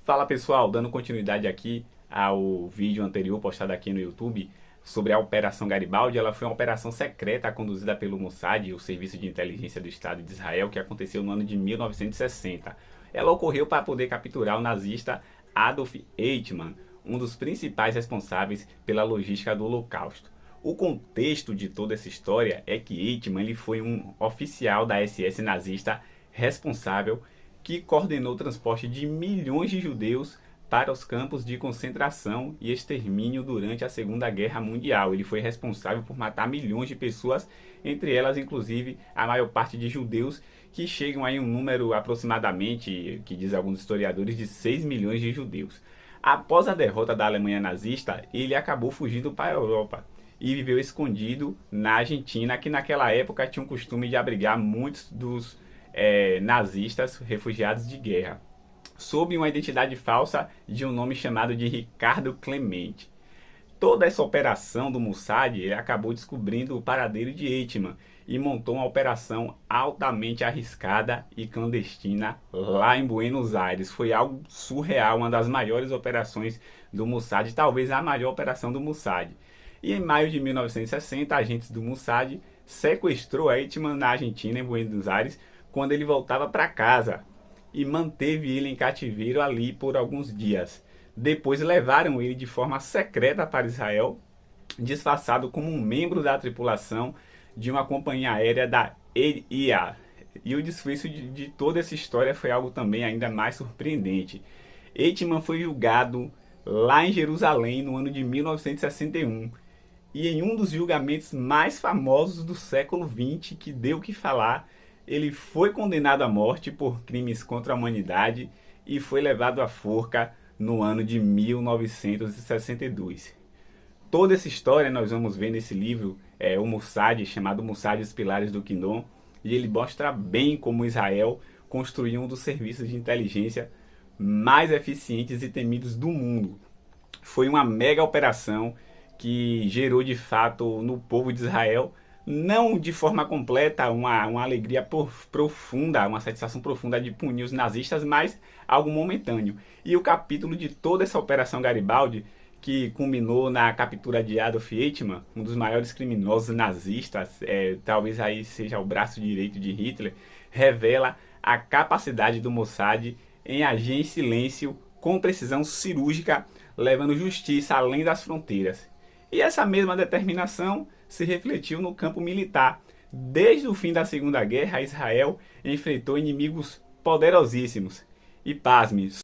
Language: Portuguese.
Fala pessoal, dando continuidade aqui ao vídeo anterior postado aqui no YouTube sobre a Operação Garibaldi. Ela foi uma operação secreta conduzida pelo Mossad, o Serviço de Inteligência do Estado de Israel, que aconteceu no ano de 1960. Ela ocorreu para poder capturar o nazista Adolf Eichmann, um dos principais responsáveis pela logística do Holocausto. O contexto de toda essa história é que Eichmann ele foi um oficial da SS nazista responsável que coordenou o transporte de milhões de judeus para os campos de concentração e extermínio durante a Segunda Guerra Mundial. Ele foi responsável por matar milhões de pessoas, entre elas inclusive a maior parte de judeus, que chegam a um número aproximadamente, que diz alguns historiadores, de 6 milhões de judeus. Após a derrota da Alemanha nazista, ele acabou fugindo para a Europa e viveu escondido na Argentina, que naquela época tinha o costume de abrigar muitos dos nazistas refugiados de guerra, sob uma identidade falsa de um nome chamado de Ricardo Clemente. Toda essa operação do Mossad acabou descobrindo o paradeiro de Eichmann e montou uma operação altamente arriscada e clandestina lá em Buenos Aires. Foi algo surreal, uma das maiores operações do Mossad, talvez a maior operação do Mossad. E em maio de 1960, agentes do Mossad sequestrou Eichmann na Argentina, em Buenos Aires, quando ele voltava para casa, e manteve ele em cativeiro ali por alguns dias. Depois levaram ele de forma secreta para Israel, disfarçado como um membro da tripulação de uma companhia aérea da EIA. E o desfecho de toda essa história foi algo também ainda mais surpreendente. Eichmann foi julgado lá em Jerusalém no ano de 1961. E em um dos julgamentos mais famosos do século XX, que deu o que falar, ele foi condenado à morte por crimes contra a humanidade e foi levado à forca no ano de 1962. Toda essa história nós vamos ver nesse livro, o Mossad, chamado Mossad Os Pilares do Kingdom, e ele mostra bem como Israel construiu um dos serviços de inteligência mais eficientes e temidos do mundo. Foi uma mega operação que gerou de fato no povo de Israel, não de forma completa, uma alegria profunda, uma satisfação profunda de punir os nazistas, mas algo momentâneo. E o capítulo de toda essa Operação Garibaldi, que culminou na captura de Adolf Eichmann, um dos maiores criminosos nazistas, talvez aí seja o braço direito de Hitler, revela a capacidade do Mossad em agir em silêncio, com precisão cirúrgica, levando justiça além das fronteiras. E essa mesma determinação se refletiu no campo militar. Desde o fim da Segunda Guerra, Israel enfrentou inimigos poderosíssimos. E pasme,